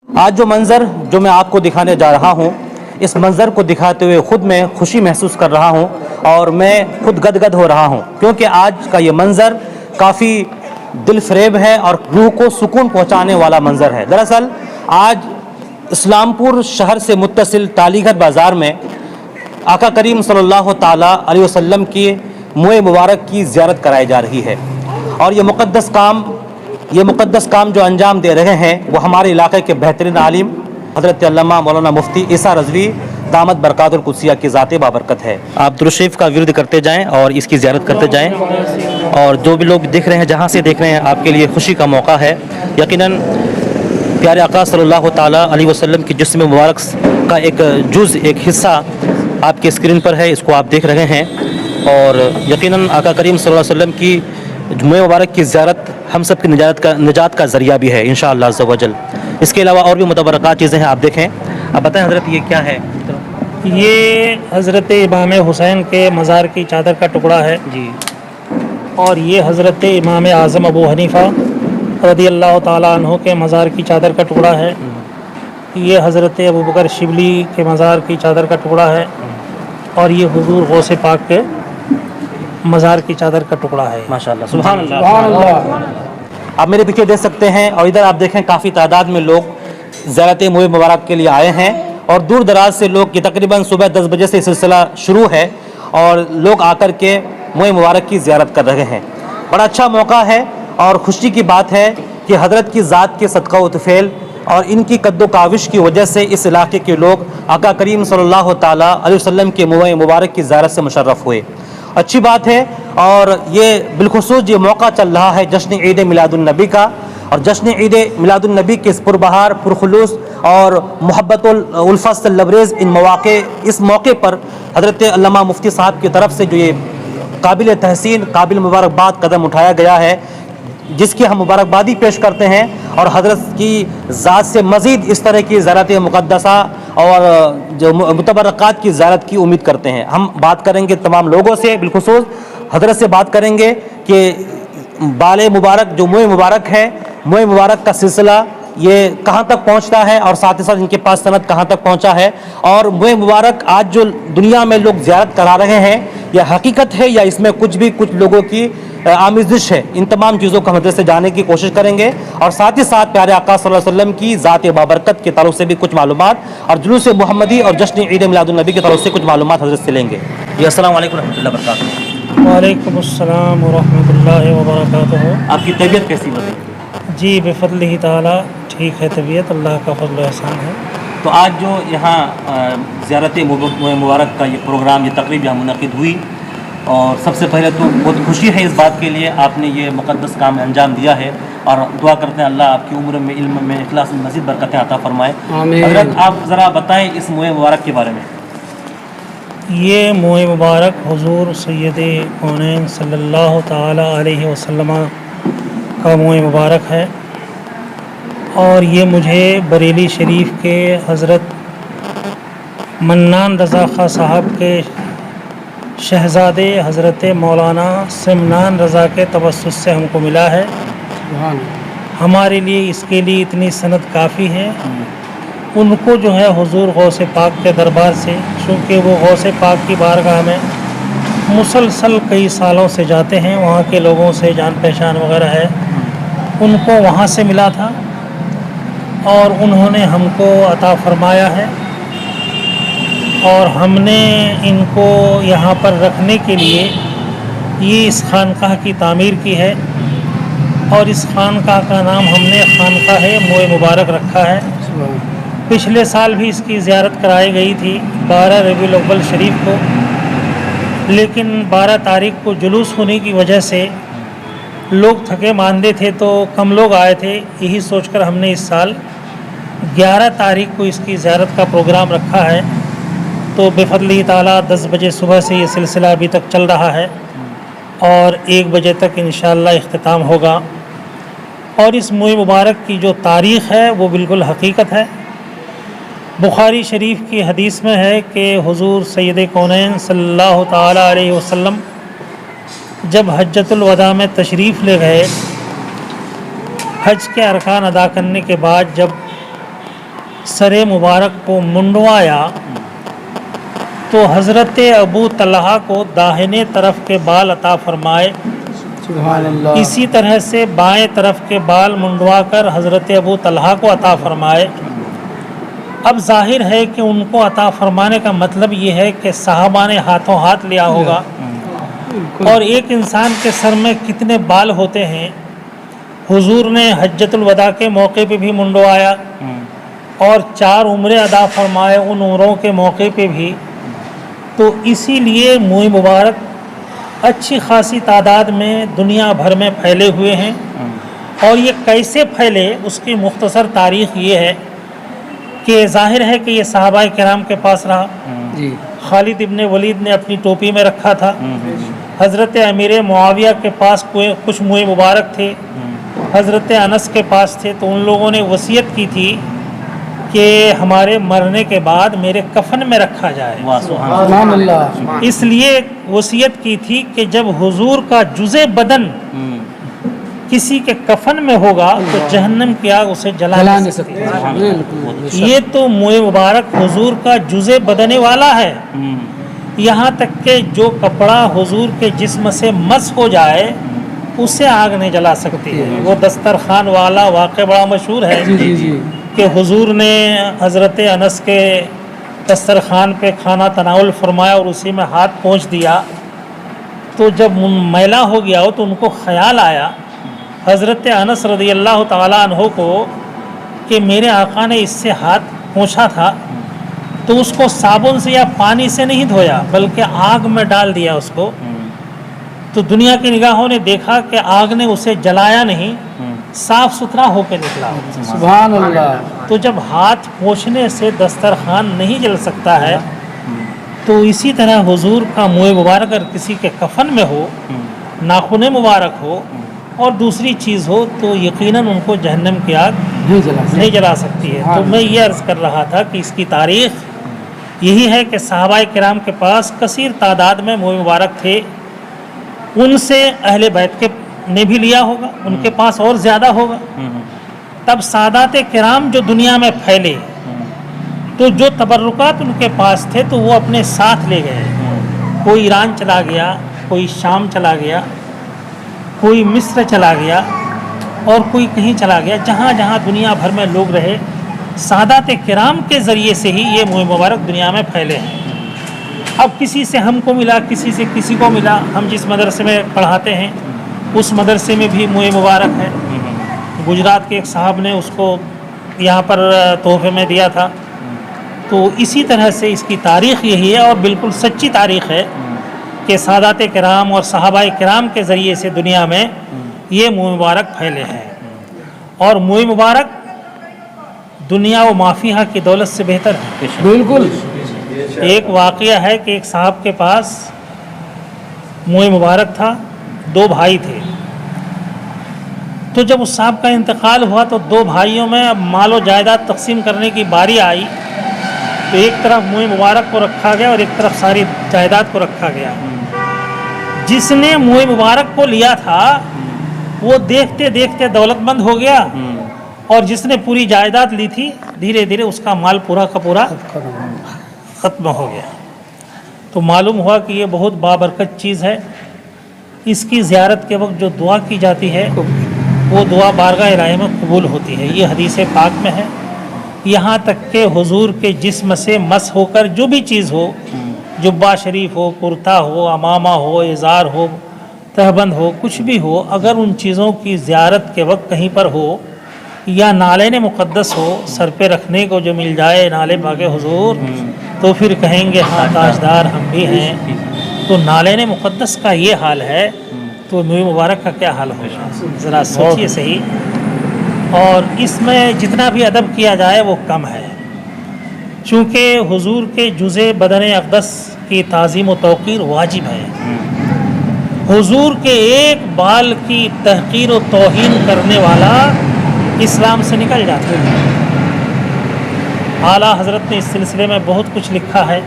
آج جو منظر جو میں آپ کو دکھانے جا رہا ہوں، اس منظر کو دکھاتے ہوئے خود میں خوشی محسوس کر رہا ہوں اور میں خود گدگد ہو رہا ہوں، کیونکہ آج کا یہ منظر کافی دل فریب ہے اور روح کو سکون پہنچانے والا منظر ہے۔ دراصل آج اسلام پور شہر سے متصل ٹالی گھر بازار میں آقا کریم صلی اللہ تعالیٰ علیہ وسلم کی موئے مبارک کی زیارت کرائی جا رہی ہے، اور یہ مقدس کام جو انجام دے رہے ہیں وہ ہمارے علاقے کے بہترین عالم حضرت علامہ مولانا مفتی عیسیٰ رضوی دامت برکات القدسیہ کی ذات بابرکت ہے۔ آپ درود شریف کا ورد کرتے جائیں اور اس کی زیارت کرتے جائیں، اور جو بھی لوگ دیکھ رہے ہیں، جہاں سے دیکھ رہے ہیں، آپ کے لیے خوشی کا موقع ہے۔ یقیناً پیارے آقا صلی اللہ تعالیٰ علیہ وسلم کی جسم مبارک کا ایک ایک حصہ آپ کے اسکرین پر ہے، اس کو آپ دیکھ رہے ہیں، اور یقیناً آقا کریم صلی اللہ علیہ وسلم کی موئے مبارک کی زیارت ہم سب کی نجات کا ذریعہ بھی ہے انشاءاللہ عز و جل۔ اس کے علاوہ اور بھی متبرکات چیزیں ہیں، آپ دیکھیں۔ اب بتائیں حضرت یہ کیا ہے؟ یہ حضرت امام حسین کے مزار کی چادر کا ٹکڑا ہے جی، اور یہ حضرت امام اعظم ابو حنیفہ رضی اللہ تعالیٰ عنہ کے مزار کی چادر کا ٹکڑا ہے۔ یہ حضرت ابوبکر شبلی کے مزار کی چادر کا ٹکڑا ہے، اور یہ حضور غوث پاک کے مزار کی چادر کا ٹکڑا ہے۔ ماشاءاللہ، سبحان اللہ۔ آپ میرے پیچھے دیکھ سکتے ہیں، اور ادھر آپ دیکھیں کافی تعداد میں لوگ زیارت موئے مبارک کے لیے آئے ہیں، اور دور دراز سے لوگ، یہ تقریباً صبح 10 بجے سے سلسلہ شروع ہے، اور لوگ آ کر کے موئے مبارک کی زیارت کر رہے ہیں۔ بڑا اچھا موقع ہے اور خوشی کی بات ہے کہ حضرت کی ذات کے صدقہ و طفیل اور ان کی قد و کاوش کی وجہ سے اس علاقے کے لوگ آقا کریم صلی اللہ تعالیٰ علیہ وسلم کے موئے مبارک کی زیارت سے مشرف ہوئے۔ اچھی بات ہے، اور یہ بالخصوص یہ موقع چل رہا ہے جشن عید میلاد النبی کا، اور جشن عید میلاد النبی کے اس پربہار، پرخلوص اور محبت الفت سے لبریز اس موقع پر حضرت علامہ مفتی صاحب کی طرف سے جو یہ قابل تحسین، قابل مبارکباد قدم اٹھایا گیا ہے، جس کی ہم مبارکبادی پیش کرتے ہیں، اور حضرت کی ذات سے مزید اس طرح کی زیارت مقدسہ اور جو متبرکات کی زیارت کی امید کرتے ہیں۔ ہم بات کریں گے تمام لوگوں سے، بالخصوص حضرت سے بات کریں گے کہ بال مبارک جو موئے مبارک ہے، موئے مبارک کا سلسلہ یہ کہاں تک پہنچتا ہے، اور ساتھ ہی ساتھ ان کے پاس سند کہاں تک پہنچا ہے، اور موئے مبارک آج جو دنیا میں لوگ زیارت کرا رہے ہیں، یہ حقیقت ہے یا اس میں کچھ لوگوں کی آمیزش ہے۔ ان تمام چیزوں کو حضرت سے جاننے کی کوشش کریں گے، اور ساتھ ہی ساتھ پیارے آقا صلی اللہ علیہ وسلم کی ذات بابرکت کے تعلق سے بھی کچھ معلومات، اور جلوس محمدی اور جشن عید میلاد النبی کے تعلق سے کچھ معلومات حضرت سے لیں گے۔ جی، السلام علیکم ورحمۃ اللہ وبرکاتہ۔ وعلیکم السلام ورحمۃ اللہ وبرکاتہ۔ آپ کی طبیعت کیسی بتائیں؟ جی، بفضلہ تعالیٰ ٹھیک ہے طبیعت، اللہ کا فضل و احسان ہے۔ تو آج جو یہاں زیارت مبارک کا یہ پروگرام، یہ تقریب یہاں منعقد ہوئی، اور سب سے پہلے تو بہت خوشی ہے اس بات کے لیے، آپ نے یہ مقدس کام انجام دیا ہے، اور دعا کرتے ہیں اللہ آپ کی عمر میں، علم میں، اخلاص میں مزید برکتیں عطا فرمائے۔ آمین۔ حضرت آپ ذرا بتائیں اس موئے مبارک کے بارے میں۔ یہ موئے مبارک حضور سید کونین صلی اللہ تعالیٰ علیہ وسلم کا موئے مبارک ہے، اور یہ مجھے بریلی شریف کے حضرت منان رضا خاں صاحب کے شہزادے حضرت مولانا سمنان رضا کے توسط سے ہم کو ملا ہے۔ ہمارے لیے اس کے لیے اتنی سند کافی ہے۔ ان کو جو ہے حضور غوث پاک کے دربار سے، چونکہ وہ غوث پاک کی بارگاہ میں مسلسل کئی سالوں سے جاتے ہیں، وہاں کے لوگوں سے جان پہچان وغیرہ ہے، ان کو وہاں سے ملا تھا، اور انہوں نے ہم کو عطا فرمایا ہے، اور ہم نے ان کو یہاں پر رکھنے کے لیے یہ اس خانقاہ کی تعمیر کی ہے، اور اس خانقاہ کا نام ہم نے خانقاہ موئے مبارک رکھا ہے۔ پچھلے سال بھی اس کی زیارت کرائی گئی تھی 12 ربیع الاول شریف کو، لیکن 12 تاریخ کو جلوس ہونے کی وجہ سے لوگ تھکے ماندے تھے تو کم لوگ آئے تھے، یہی سوچ کر ہم نے اس سال 11 تاریخ کو اس کی زیارت کا پروگرام رکھا ہے۔ تو بفضلہ تعالیٰ 10 بجے صبح سے یہ سلسلہ ابھی تک چل رہا ہے، اور 1 بجے تک انشاءاللہ اختتام ہوگا۔ اور اس موئے مبارک کی جو تاریخ ہے وہ بالکل حقیقت ہے۔ بخاری شریف کی حدیث میں ہے کہ حضور سید کونین صلی اللہ تعالیٰ علیہ وسلم جب حجۃ الوداع میں تشریف لے گئے، حج کے ارکان ادا کرنے کے بعد جب सर मुबारक को मुंडवाया तो हज़रत अबू तलहा को दाहिने तरफ के बाल अता फरमाए, सुभान अल्लाह। इसी तरह से बाएं तरफ के बाल मुंडवा कर हज़रत अबू तलहा को अता फरमाए। अब जाहिर है कि उनको अता फरमाने का मतलब ये है कि सहाबा ने हाथों हाथ लिया होगा, और एक इंसान के सर में कितने बाल होते हैं। हुजूर ने हज्जतुल वदा के मौके पे भी मुंडवाया और 4 उम्रे अदा फरमाए उन उम्रों के मौके पे भी। तो इसीलिए मुँह मुबारक अच्छी खासी तादाद में दुनिया भर में फैले हुए हैं। और ये कैसे फैले उसकी मुख्तसर तारीख़ ये है कि ज़ाहिर है कि ये सहाबाए किराम के पास रहा। जी। खालिद इब्ने वलीद ने अपनी टोपी में रखा था। हज़रत अमीर मुआविया के पास कुछ मुँह मुबारक थे, हज़रत अनस के पास थे। तो उन लोगों ने वसीयत की थी कि हमारे मरने के बाद मेरे कफन में रखा जाए। सुभान अल्लाह। इसलिए वसीयत की थी कि जब हुजूर का जुज़े बदन किसी के कफन में होगा तो जहन्नम की आग उसे जला नहीं सकती। बिल्कुल। ये तो मुँह मुबारक हुजूर का जुज़े बदने वाला है। यहाँ तक कि जो कपड़ा हुजूर के जिस्म से मस हो जाए उसे आग नहीं जला सकती है। वो दस्तरखान वाला वाक़या बड़ा मशहूर है जी जी। कि हुजूर ने हज़रत अनस के दस्तरखान पे खाना तनाउल फरमाया और उसी में हाथ पोंछ दिया। तो जब मैला हो गया हो तो उनको ख़याल आया हज़रत अनस रज़ियल्लाहु ताला अन्हो को कि मेरे आका ने इससे हाथ पोंछा था, तो उसको साबुन से या पानी से नहीं धोया बल्कि आग में डाल दिया उसको। तो दुनिया की निगाहों ने देखा कि आग ने उसे जलाया नहीं, साफ सुथरा होकर निकला। सुभान अल्लाह। तो जब हाथ पोंछने से दस्तरखान नहीं जल सकता है, तो इसी तरह हुजूर का मुँह मुबारक अगर किसी के कफन में हो, नाखून मुबारक हो और दूसरी चीज़ हो तो यकीनन उनको जहन्नम की आग नहीं जला सकती है। तो मैं ये अर्ज़ कर रहा था कि इसकी तारीख़ यही है कि सहाबाए किराम के पास कसीर तादाद में मुँह मुबारक थे। उनसे अहले बैत के ने भी लिया होगा, उनके पास और ज़्यादा होगा। तब सादाते किराम जो दुनिया में फैले तो जो तबर्रुकात उनके पास थे तो वो अपने साथ ले गए। कोई ईरान चला गया, कोई शाम चला गया, कोई मिस्र चला गया और कोई कहीं चला गया। जहाँ जहाँ दुनिया भर में लोग रहे, सादाते किराम के ज़रिए से ही ये मुँह मुबारक दुनिया में फैले हैं। अब किसी से हमको मिला, किसी से किसी को मिला। हम जिस मदरसे में पढ़ाते हैं उस मदरसे में भी मुँह मुबारक है। गुजरात के एक साहब ने उसको यहाँ पर तोहफे में दिया था। तो इसी तरह से इसकी तारीख़ यही है और बिल्कुल सच्ची तारीख़ है कि सादाते किराम और सहाबाए किराम के ज़रिए से दुनिया में ये मुँह मुबारक फैले हैं। और मुँह मुबारक दुनिया व माफिया की दौलत से बेहतर है। बिल्कुल। एक वाक़या है कि एक साहब के पास मुँह मुबारक था, 2 भाई थे। तो जब उस साहब का इंतकाल हुआ तो 2 भाइयों में मालो जायदाद तकसीम करने की बारी आई। तो एक तरफ मुँह मुबारक को रखा गया और एक तरफ सारी जायदाद को रखा गया। जिसने मुँह मुबारक को लिया था वो देखते देखते दौलतमंद हो गया, और जिसने पूरी जायदाद ली थी धीरे धीरे उसका माल पूरा का पूरा ख़त्म हो गया। तो मालूम हुआ कि ये बहुत बाबरकत चीज़ है। इसकी ज़ियारत के वक्त जो दुआ की जाती है वो दुआ बारगाह इलाही में कबूल होती है। ये हदीस पाक में है। यहाँ तक के हुजूर के जिस्म से मस होकर जो भी चीज़ हो, जुब्बा शरीफ हो, कुर्ता हो, अमामा हो, इज़ार हो, तहबंद हो, कुछ भी हो, अगर उन चीज़ों की ज़ियारत के वक्त कहीं पर हो या नाले ने मुक़द्दस हो, सर पे रखने को जो मिल जाए नाले पाके हुजूर, तो फिर कहेंगे हाँ ताजदार हम भी हैं। तो नाले ने मुक़द्दस का ये हाल है तो मुँह मुबारक का क्या हाल होगा, ज़रा सोचिए सही। और इसमें जितना भी अदब किया जाए वो कम है, चूँकि हुजूर के जुज़े बदन अक़दस की ताज़ीम व तौक़ीर वाजिब है। हुजूर के एक बाल की तहक़ीर व तौहीन करने वाला इस्लाम से निकल जाता है। आला हज़रत ने इस सिलसिले में बहुत कुछ लिखा है।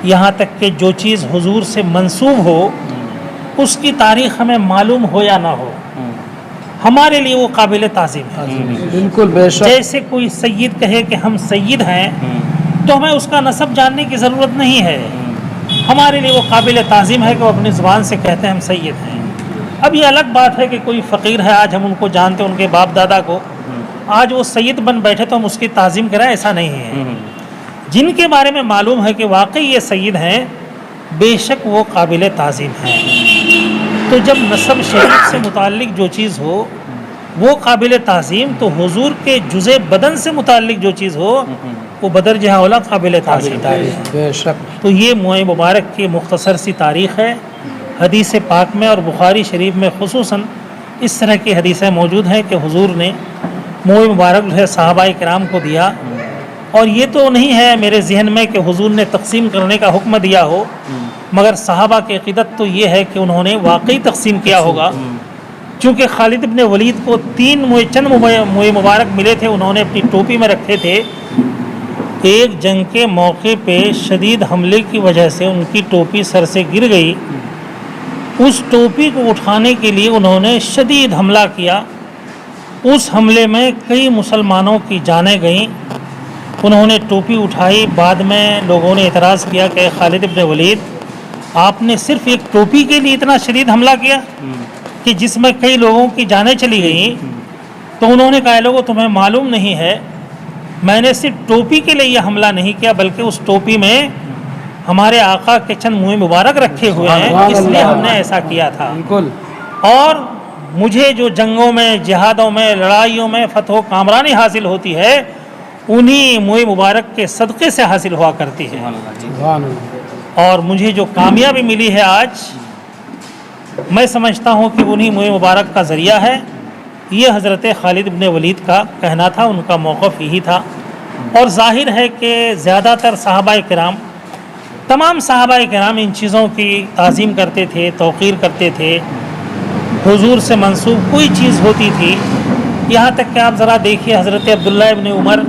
यहाँ तक कि जो चीज़ हुजूर से मंसूब हो उसकी तारीख़ हमें मालूम हो या ना हो, हमारे लिए वो काबिल ताज़ीम है। बिल्कुल बेशक जैसे कोई सैयद कहे कि हम सैयद हैं तो हमें उसका नसब जानने की ज़रूरत नहीं है, हमारे लिए वो काबिल ताज़ीम है कि वो अपनी ज़ुबान से कहते हैं हम सैयद हैं। अब ये अलग बात है कि कोई फ़कीर है, आज हम उनको जानते हैं, उनके बाप दादा को, आज वो सैयद बन बैठे तो हम उसकी ताज़ीम करें, ऐसा नहीं है। जिनके बारे में मालूम है कि वाकई ये सैयद हैं, बेशक वो काबिल ताज़ीम हैं। तो जब नसब शरीफ से मुताल्लिक जो चीज़ हो वो काबिल ताज़ीम, तो हुजूर के जुज़े बदन से मुताल्लिक जो चीज़ हो वो बदर जहाओला काबिल ताज़ीम है। बेशक तो ये मुए मुबारक की मुख्तसर सी तारीख़ है। हदीस पाक में और बुखारी शरीफ में खुसूसन इस तरह की हदीसें मौजूद हैं कि हुजूर ने मुए मुबारक जो है सहाबाए किराम को दिया। और ये तो नहीं है मेरे जहन में कि हुजूर ने तकसीम करने का हुक्म दिया हो, मगर सहाबा की अक़ीदत तो ये है कि उन्होंने वाकई तकसीम किया होगा। चूँकि खालिद इब्न वलीद को चंद मुए मुबारक मिले थे, उन्होंने अपनी टोपी में रखे थे। एक जंग के मौके पे शदीद हमले की वजह से उनकी टोपी सर से गिर गई। उस टोपी को उठाने के लिए उन्होंने शदीद हमला किया। उस हमले में कई मुसलमानों की जानें गईं। उन्होंने टोपी उठाई, बाद में लोगों ने एतराज़ किया कि खालिद इब्न वलीद, आपने सिर्फ़ एक टोपी के लिए इतना शदीद हमला किया कि जिसमें कई लोगों की जानें चली गईं। तो उन्होंने कहा, लोगों तुम्हें मालूम नहीं है, मैंने सिर्फ टोपी के लिए यह हमला नहीं किया, बल्कि उस टोपी में हमारे आका के चंद मुँह मुबारक रखे हुए हैं, इसलिए हमने ऐसा किया था। बिल्कुल और मुझे जो जंगों में, जिहादों में, लड़ाइयों में फतह कामरानी हासिल होती है, उन्हीं मुँह मुबारक के सदक़े से हासिल हुआ करती है। सुभान अल्लाह। और मुझे जो कामयाबी मिली है आज, मैं समझता हूँ कि उन्हीं मुँह मुबारक का ज़रिया है। ये हज़रत खालिद इब्न वलीद का कहना था, उनका मौक़िफ़ यही था। और ज़ाहिर है कि ज़्यादातर सहाबाए किराम, तमाम सहाबाए किराम इन चीज़ों की ताज़ीम करते थे, तौक़ीर करते थे। हुजूर से मंसूब कोई चीज़ होती थी, यहाँ तक कि आप ज़रा देखिए, हज़रत अब्दुल्लाह इब्न उमर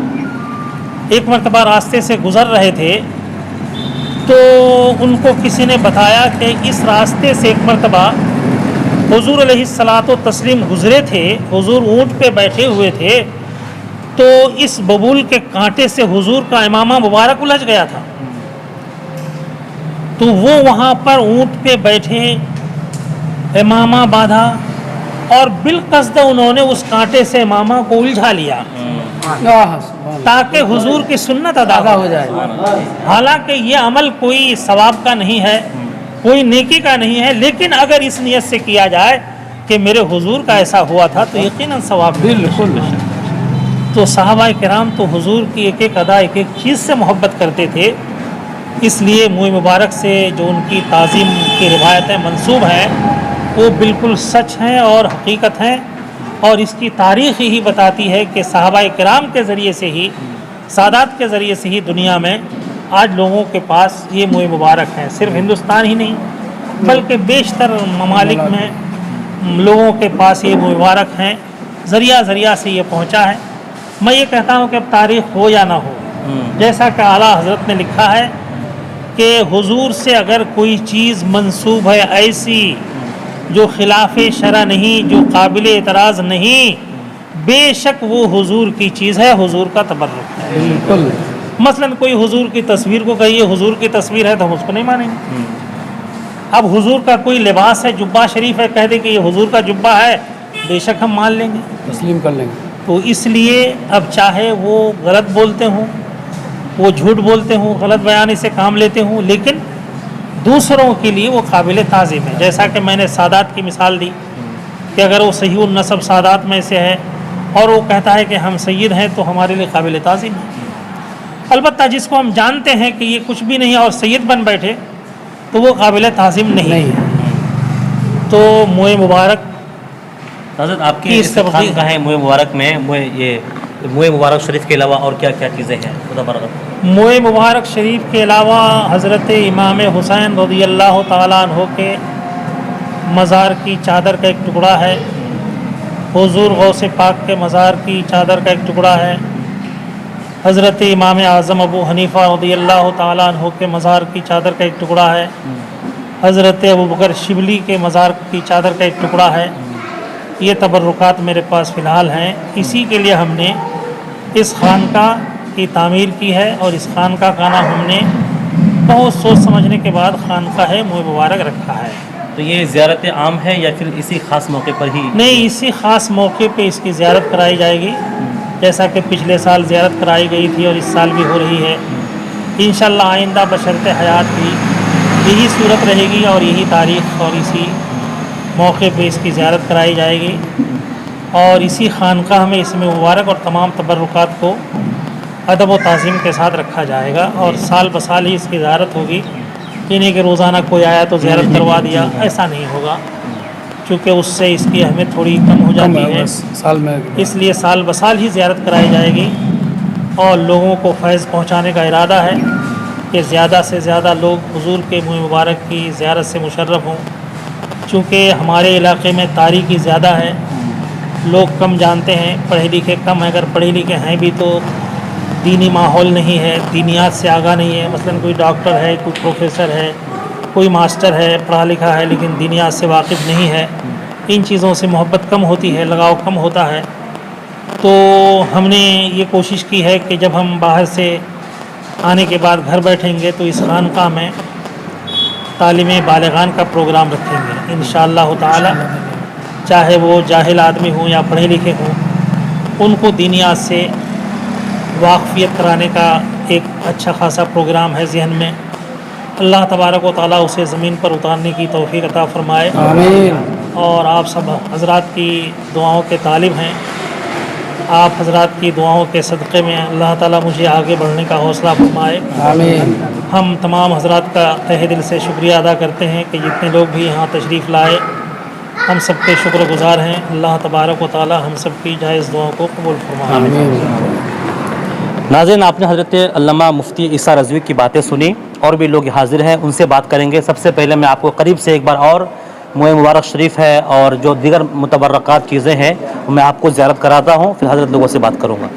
एक मरतबा रास्ते से गुज़र रहे थे, तो उनको किसी ने बताया कि इस रास्ते से एक मरतबा हुजूर अलैहिस्सलातो तस्लीम गुज़रे थे, हुजूर ऊँट पे बैठे हुए थे, तो इस बबूल के कांटे से हुजूर का इमामा मुबारक उलझ गया था। तो वो वहाँ पर ऊँट पे बैठे, इमामा बांधा और बिलकस्द उन्होंने उस कांटे से इमामा को उलझा लिया ताकि हुजूर की सुन्नत अदा हो जाए। हालांकि ये अमल कोई सवाब का नहीं है, कोई नेकी का नहीं है, लेकिन अगर इस नियत से किया जाए कि मेरे हुजूर का ऐसा हुआ था तो यकीनन सवाब। बिल्कुल। तो सहाबाए किराम तो हुजूर की एक एक अदा, एक एक चीज़ से मोहब्बत करते थे, इसलिए मुँह मुबारक से जो उनकी ताज़ीम की रिवायतें मंसूब हैं वो बिल्कुल सच हैं और हकीकत हैं। और इसकी तारीख़ ही बताती है कि सहाबाए किराम के ज़रिए से ही, सादात के ज़रिए से ही दुनिया में आज लोगों के पास ये मुँह मुबारक हैं। सिर्फ हिंदुस्तान ही नहीं बल्कि बेशतर ममालिक में लोगों के पास ये मुँह मुबारक हैं, ज़रिया से ये पहुँचा है। मैं ये कहता हूँ कि अब तारीख़ हो या ना हो, जैसा कि आला हज़रत ने लिखा है कि हुजूर से अगर कोई चीज़ मंसूब है ऐसी जो खिलाफ शरा नहीं, जो काबिल एतराज़ नहीं, बेशक वो हुजूर की चीज़ है, हुजूर का तबर्रुक है। बिल्कुल। मसलन कोई हुजूर की तस्वीर को कहिए हुजूर की तस्वीर है तो हम उसको नहीं मानेंगे। अब हुजूर का कोई लिबास है, जुब्बा शरीफ है, कह दे कि ये हुजूर का जुब्बा है, बेशक हम मान लेंगे, तस्लीम कर लेंगे। तो इसलिए अब चाहे वो गलत बोलते हों, वो झूठ बोलते हों, गलत बयानी से काम लेते हों, लेकिन दूसरों के लिए वो काबिल ताज़ीम है। जैसा कि मैंने सादात की मिसाल दी कि अगर वो सही नसब सादात में से है और वो कहता है कि हम सैयद हैं तो हमारे लिए काबिल ताज़ीम है। अलबत्ता जिसको हम जानते हैं कि ये कुछ भी नहीं और सैयद बन बैठे तो वो काबिल ताज़ीम नहीं है। तो मुँह मुबारक हज़रत आपकी इस खानका है मुँह मुबारक में, मुँह मुबारक शरीफ के अलावा और क्या क्या चीज़ें हैं? खुदा बरकत। मुँह मुबारक शरीफ के अलावा हज़रत इमाम हुसैन रज़ियल्लाहु ताला अन्हु के मज़ार की चादर का एक टुकड़ा है, हुज़ूर गौसे पाक के मज़ार की चादर का एक टुकड़ा है, हज़रत इमाम आज़म अबू हनीफ़ा रज़ियल्लाहु ताला अन्हु के मज़ार की चादर का एक टुकड़ा है, हज़रत अबू बकर शिबली के मज़ार की चादर का एक टुकड़ा है, ये तबर्रुकात मेरे पास फ़िलहाल हैं। इसी के लिए हमने इस खानकाह की तामीर की है और इस खानकाह का नाम हमने बहुत सोच समझने के बाद खानकाह मोह मुबारक रखा है। तो ये ज़ियारत आम है या फिर इसी ख़ास मौके पर ही? नहीं, इसी ख़ास मौके पे इसकी ज़ियारत कराई जाएगी, जैसा कि पिछले साल ज़ियारत कराई गई थी और इस साल भी हो रही है। इंशाअल्लाह आइंदा बशर्ते हयात भी यही सूरत रहेगी और यही तारीख़ और इसी मौके पे इसकी ज़ियारत कराई जाएगी और इसी खानकाह में इसमें मुबारक और तमाम तबर्रुकात को अदब व ताज़ीम के साथ रखा जाएगा और साल ब साल ही इसकी ज़ियारत होगी। ये नहीं कि रोज़ाना कोई आया तो ज़ियारत करवा दिया, ऐसा नहीं होगा, चूँकि उससे इसकी अहमियत थोड़ी कम हो जाती है। साल में इसलिए साल ब साल ही ज़ियारत कराई जाएगी और लोगों को फैज़ पहुँचाने का इरादा है कि ज़्यादा से ज़्यादा लोग हुज़ूर के मुँह मुबारक की ज़ियारत से मुशर्रफ़ हों। चूँकि हमारे इलाक़े में तारीकी ज़्यादा है, लोग कम जानते हैं, पढ़े लिखे कम हैं। अगर पढ़े लिखे हैं भी तो दीनी माहौल नहीं है, दीनियात से आगा नहीं है। मसलन कोई डॉक्टर है, कोई प्रोफेसर है, कोई मास्टर है, पढ़ा लिखा है, लेकिन दीनियात से वाकिफ़ नहीं है। इन चीज़ों से मोहब्बत कम होती है, लगाव कम होता है। तो हमने ये कोशिश की है कि जब हम बाहर से आने के बाद घर बैठेंगे तो इस खानकाह में तालीम बालिगान का प्रोग्राम रखेंगे इंशाअल्लाह ताला। चाहे वो जाहिल आदमी हों या पढ़े लिखे हों, उनको दीनियात से वाक़फ़ियत कराने का एक अच्छा खासा प्रोग्राम है ज़हन में। अल्लाह तबारक व तआला उसे ज़मीन पर उतारने की तौफ़ीक़ अता फ़रमाए। आमीन। और आप सब हज़रात की दुआओं के तालिब हैं। आप हज़रात की दुआओं के सदक़े में अल्लाह ताला मुझे आगे बढ़ने का हौसला फ़रमाए। आमीन। हम तमाम हज़रात का तहे दिल से शुक्रिया अदा करते हैं कि जितने लोग भी यहाँ तशरीफ़ लाए, हम सब के शुक्रगुज़ार हैं। अल्लाह तबारक व तआला हम सब की जायज़ दुआओं को कबूल फरमाए। आमीन। नाज़रीन, आपने हज़रत अल्लामा मुफ्ती ईसा रज़वी की बातें सुनी और भी लोग हाज़िर हैं, उनसे बात करेंगे। सबसे पहले मैं आपको करीब से एक बार और मुँह मुबारक शरीफ है और जो दीगर मुतबर्रकात चीज़ें हैं मैं आपको ज़ियारत कराता हूँ, फिर हज़रत लोगों से बात करूँगा।